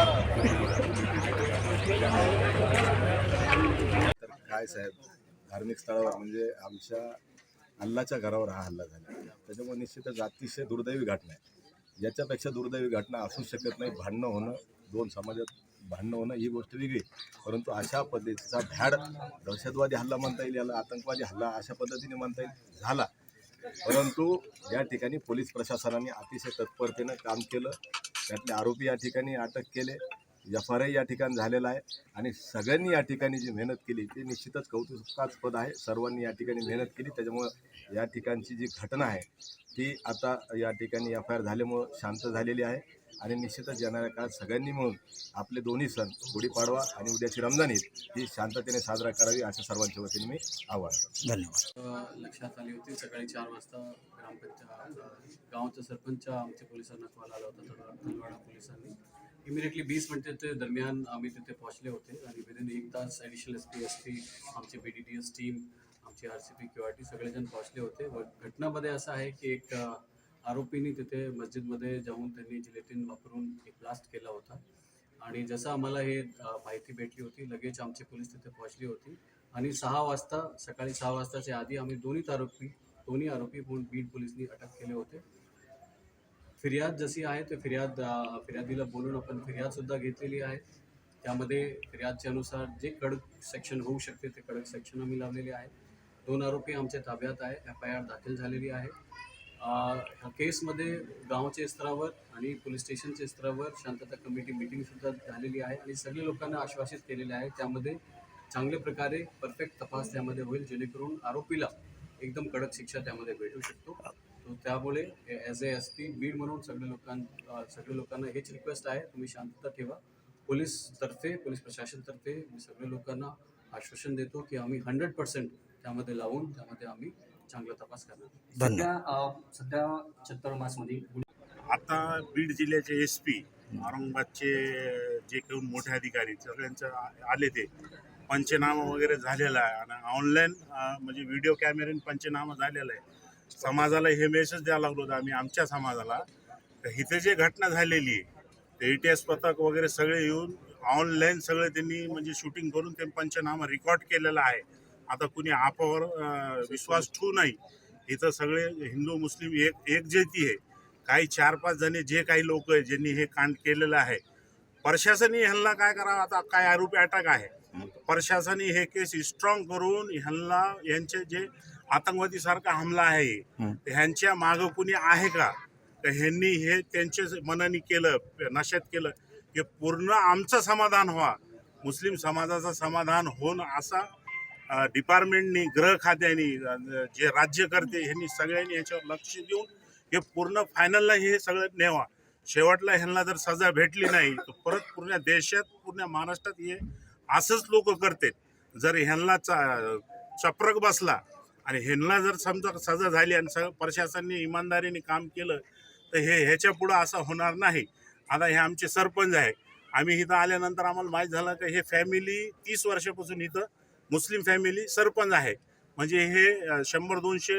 तर काय साहेब, धार्मिक स्थळावर म्हणजे आमच्या अल्लाच्या घरावर हा हल्ला झाला. त्याच्यामुळे निश्चितच अतिशय दुर्दैवी घटना आहे. याच्यापेक्षा दुर्दैवी घटना असू शकत नाही. भांडणं होणं, दोन समाजात भांडणं होणं ही गोष्ट वेगळी, परंतु अशा पद्धतीचा भ्याड दहशतवादी हल्ला म्हणता येईल, याला आतंकवादी हल्ला अशा पद्धतीने म्हणता येईल झाला. परंतु या ठिकाणी पोलीस प्रशासनाने अतिशय तत्परतेनं काम केलं. त्यातले आरोपी या ठिकाणी अटक केले. FIR या ठिकाणी झालेला आहे आणि सगळ्यांनी या ठिकाणी जी मेहनत केली ती निश्चितच कौतुकास्पद आहे. सर्वांनी या ठिकाणी मेहनत केली, त्याच्यामुळं या ठिकाणची जी घटना आहे ती आता या ठिकाणी FIR झाल्यामुळं शांत झालेली आहे आणि निश्चितच येणाऱ्या काळात सगळ्यांनी मिळून आपले दोन्ही सण गुढीपाडवा आणि उद्याची रमजान ईद ही शांततेने साजरा करावी असं सर्वांच्या वतीने मी आवाहन करतो. धन्यवाद. लक्षात आली होती सकाळी 4 वाजता गावाचा सरपंच आमच्या पोलिसांना कॉल आला होता. तलवाडा पोलिसांनी इमिडिएटली 20 मिनिटाच्या दरम्यान आम्ही तिथे पोहोचले होते आणि विदिन 1 तास ॲडिशनल SP आमचे BDTS टीम, आमचे RCP QRT सगळेजण पोहोचले होते. व घटनामध्ये असं आहे की एक आरोपीने तिथे मस्जिदमध्ये जाऊन त्यांनी जिलेटिन वापरून एक ब्लास्ट केला होता आणि जसं आम्हाला हे माहिती भेटली होती लगेच आमचे पोलीस तिथे पोहोचले होते आणि 6 वाजता सकाळी 6 वाजताच्या आधी आम्ही दोन्ही आरोपी बीड पोलिसांनी अटक केले होते. फिर्याद जशी आहे ते फिर्यादीला बोलून आपण फिर्यादसुद्धा घेतलेली आहे. त्यामध्ये फिर्यादच्या अनुसार जे कडक सेक्शन होऊ शकते ते कडक सेक्शन आम्ही लावलेले आहे. 2 आरोपी आमच्या ताब्यात आहे. FIR दाखल झालेली आहे. ह्या केसमध्ये गावच्या स्तरावर आणि पोलीस स्टेशनच्या स्तरावर शांतता कमिटी मीटिंगसुद्धा झालेली आहे आणि सगळ्या लोकांना आश्वासित केलेले आहे. त्यामध्ये चांगल्या प्रकारे परफेक्ट तपास त्यामध्ये होईल जेणेकरून आरोपीला एकदम कडक शिक्षा त्यामध्ये भेटू शकतो. तो त्यामुळे ॲज ए SP बीड म्हणून सगळ्या लोकांना हेच रिक्वेस्ट आहे, तुम्ही शांतता ठेवा. पोलीस प्रशासनतर्फे मी सगळ्या लोकांना आश्वासन देतो की आम्ही 100% त्यामध्ये लावून त्यामध्ये आम्ही चांगला तपास करणार. सध्या 76 मासमध्ये आता बीड जिल्ह्याचे SP औरंगाबादचे जे काही मोठे अधिकारी सगळ्यांचं आले ते पंचनामा वगैरे झालेला आहे आणि ऑनलाईन म्हणजे व्हिडिओ कॅमेऱ्याने पंचनामा झालेला आहे. समाजाला हे मेसेज द्यायला लागलो होतं आम्ही आमच्या समाजाला, तर इथे जे घटना झालेली आहे ते ATS पथक वगैरे सगळे येऊन ऑनलाईन सगळे त्यांनी म्हणजे शूटिंग करून ते पंचनामा रेकॉर्ड केलेला आहे. आता कुणी आपावर विश्वास ठेवू नाही. इथं सगळे हिंदू मुस्लिम एकजुटी आहे. काही 4-5 जणे जे काही लोक आहे ज्यांनी हे कांड केलेलं आहे, प्रशासनाने ह्यांना काय करावं. आता काय आरोपी अटक आहे, प्रशासनाने हे केस स्ट्रॉंग करून ह्यांना यांचे जे आतंकवादी सारखा हमला आहे ह्यांच्या मागं कुणी आहे का, तर ह्यांनी हे त्यांच्या मनाने केलं, नशेत केलं की पूर्ण आमचं समाधान व्हा, मुस्लिम समाजाचं समाधान होऊन असा डिपार्टमेंटनी गृह खात्याने जे राज्यकर्ते ह्यांनी सगळ्यांनी ह्याच्यावर लक्ष देऊन हे पूर्ण फायनलला हे सगळं नेवा. शेवटला ह्यांना जर सजा भेटली नाही तर परत पूर्ण देशात पूर्ण महाराष्ट्रात हे असंच लोक करतात. जर ह्यांना चप्रक बसला आणि ह्यांना जर समजा सजा झाली आणि सगळं प्रशासनाने इमानदारीने काम केलं तर ह्याच्या पुढं असं होणार नाही. आता हे आमचे सरपंच आहे. आम्ही इथं आल्यानंतर आम्हाला माहीत झालं की हे फॅमिली 30 वर्षापासून इथं मुस्लिम फॅमिली सरपंच आहे. म्हणजे हे 100-200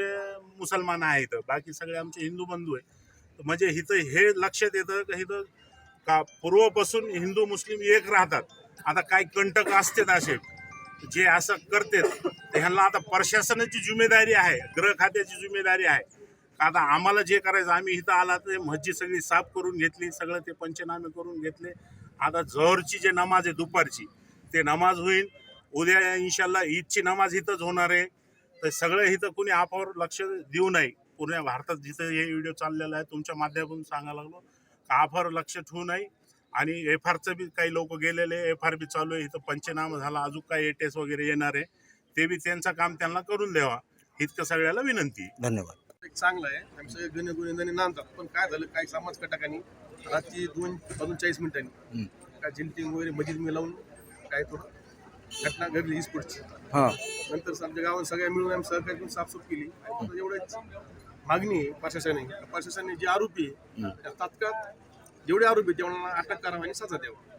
मुसलमान आहेत, बाकी सगळे आमचे हिंदू बंधू आहे. म्हणजे इथं हे लक्षात येतं की इथं का पूर्वपासून हिंदू मुस्लिम एक राहतात. आता काही कंटक असतात असे जे असं करतात, ह्यांना आता प्रशासनाची जिम्मेदारी आहे, गृह खात्याची जिम्मेदारी आहे. आता आम्हाला जे करायचं आम्ही इथं आला तर मस्जिद सगळी साफ करून घेतली, सगळं ते पंचनामे करून घेतले. आता जोहरची जे नमाज आहे दुपारची ते नमाज होईल. उद्या इंशाल्लाह ईदची नमाज इथंच होणार आहे. तर सगळं इथं कुणी आपावर लक्ष देऊ नये. पूर्ण भारतात जिथं हे व्हिडिओ चाललेला आहे तुमच्या माध्यमातून सांगायला लागलो का आपावर लक्ष ठेवू नये. आणि FIRचं बी काही लोक गेलेले, FIR बी चालू आहे. इथं पंचनामा झाला, अजून काही ATS वगैरे येणार आहे, ते बी त्यांचं काम त्यांना करून द्यावा इतकं सगळ्याला विनंती. धन्यवाद. चांगलं आहे. आमचं गुन्हेगारी नांदतात, पण काय झालं काही समाज कटाकांनी रात्री 2:40 मिनिटांनी काय जिल्टिंग वगैरे मस्जिद लावून काय थोडं घटना घडली स्फोटची. नंतर आमच्या गावात सगळ्या मिळून आम्ही सहकार्य करून साफसूफ केली. आणि एवढंच मागणी आहे प्रशासनाने जे आरोपी आहे तात्काळ जेवढे आरोपी तेवढ्यांना अटक करावी आणि सजा द्यावा.